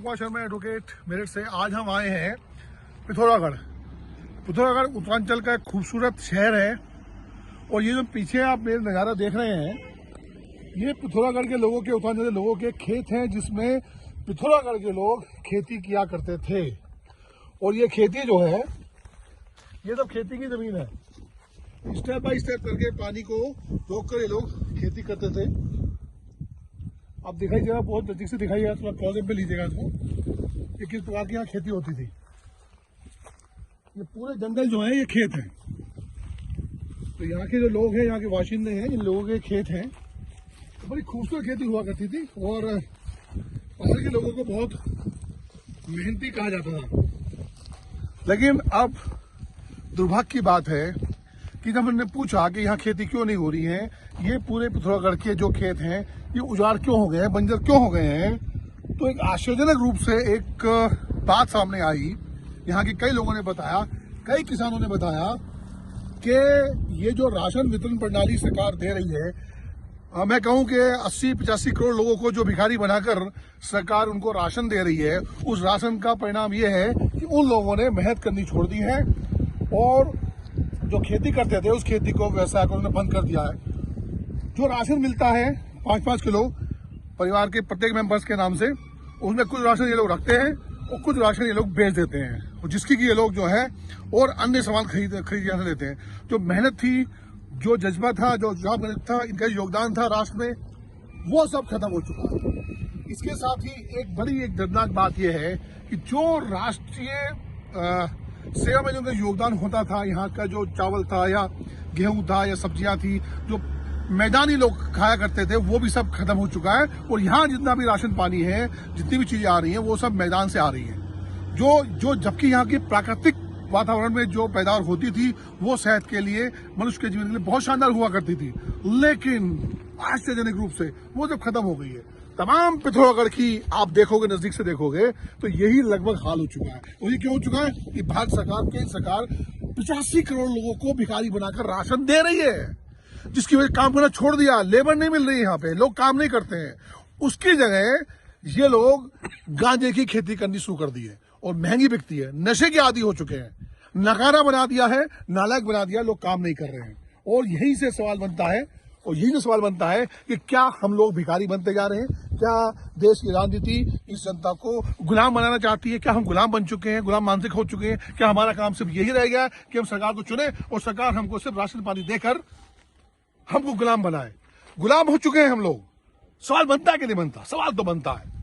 Sharma advocate Meerut से। आज हम आए हैं पिथौरागढ़। पिथौरागढ़ उत्तरांचल का एक खूबसूरत शहर है और ये जो पीछे आप मेरे नज़ारा देख रहे हैं, ये पिथौरागढ़ के लोगों के, उत्तरांचल के लोगों के खेत हैं जिसमें पिथौरागढ़ के लोग खेती किया करते थे। और ये खेती जो है, ये सब खेती की जमीन है। स्टेप बाय स्टेप करके पानी को रोककर ये लोग खेती करते थे। अब दिखाई जरा, बहुत नजदीक से दिखाइएगा, थोड़ा क्लोजअप पे लीजिएगा इसको, ये किस प्रकार की यहाँ खेती होती थी। ये पूरे जंगल जो है ये खेत है। तो यहाँ के जो लोग हैं, यहाँ के बाशिंदे हैं, इन लोगों के खेत हैं। तो बड़ी खूबसूरत खेती हुआ करती थी और पहाड़ के लोगों को बहुत मेहनती कहा जाता था। लेकिन अब दुर्भाग्य की बात है कि जब हमने पूछा कि यहाँ खेती क्यों नहीं हो रही है, ये पूरे पिथौरागढ़ के जो खेत हैं ये उजाड़ क्यों हो गए हैं, बंजर क्यों हो गए हैं, तो एक आश्चर्यजनक रूप से एक बात सामने आई। यहाँ के कई लोगों ने बताया, कई किसानों ने बताया कि ये जो राशन वितरण प्रणाली सरकार दे रही है, मैं कहूँ कि 80-85 करोड़ लोगों को जो भिखारी बनाकर सरकार उनको राशन दे रही है, उस राशन का परिणाम ये है कि उन लोगों ने मेहनत करनी छोड़ दी है और जो खेती करते थे उस खेती को, व्यवसाय को उन्होंने बंद कर दिया है। जो राशन मिलता है 5-5 किलो परिवार के प्रत्येक मेंबर्स के नाम से, उसमें कुछ राशन ये लोग रखते हैं और कुछ राशन ये लोग बेच देते हैं, और जिसकी कि ये लोग जो है और अन्य सामान खरीद लेते हैं। जो मेहनत थी, जो जज्बा था, जो जॉब था, इनका योगदान था राष्ट्र में, वो सब खत्म हो चुका है। इसके साथ ही एक दर्दनाक बात यह है कि जो राष्ट्रीय सेवा में जो योगदान होता था, यहाँ का जो चावल था या गेहूं था या सब्जियां थी, जो मैदानी लोग खाया करते थे, वो भी सब खत्म हो चुका है। और यहाँ जितना भी राशन पानी है, जितनी भी चीजें आ रही हैं, वो सब मैदान से आ रही हैं। जो जबकि यहाँ की प्राकृतिक वातावरण में जो पैदावार होती थी, वो सेहत के लिए, मनुष्य के जीवन के लिए बहुत शानदार हुआ करती थी, लेकिन आश्चर्यजनक रूप से वो सब खत्म हो गई है। तमाम पिथौरागढ़ की आप देखोगे, नजदीक से देखोगे तो यही लगभग हाल हो चुका है। और ये क्यों हो चुका है कि भारत सरकार, केंद्र सरकार 85 करोड़ लोगों को भिखारी बनाकर राशन दे रही है, जिसकी वजह काम करना छोड़ दिया। लेबर नहीं मिल रही है, यहाँ पे लोग काम नहीं करते हैं। उसकी जगह ये लोग गांजे की खेती करनी शुरू कर दी है और महंगी बिकती है। नशे के आदी हो चुके हैं, नकारा बना दिया है, नालायक बना दिया, लोग काम नहीं कर रहे हैं। और यही से सवाल बनता है, और यही जो सवाल बनता है कि क्या हम लोग भिखारी बनते जा रहे हैं? क्या देश की राजनीति इस जनता को गुलाम बनाना चाहती है? क्या हम गुलाम बन चुके हैं, गुलाम मानसिक हो चुके हैं? क्या हमारा काम सिर्फ यही रह गया कि हम सरकार को चुने और सरकार हमको सिर्फ राशन पानी देकर हमको गुलाम बनाए? गुलाम हो चुके हैं हम लोग। सवाल बनता है कि नहीं बनता? सवाल तो बनता है।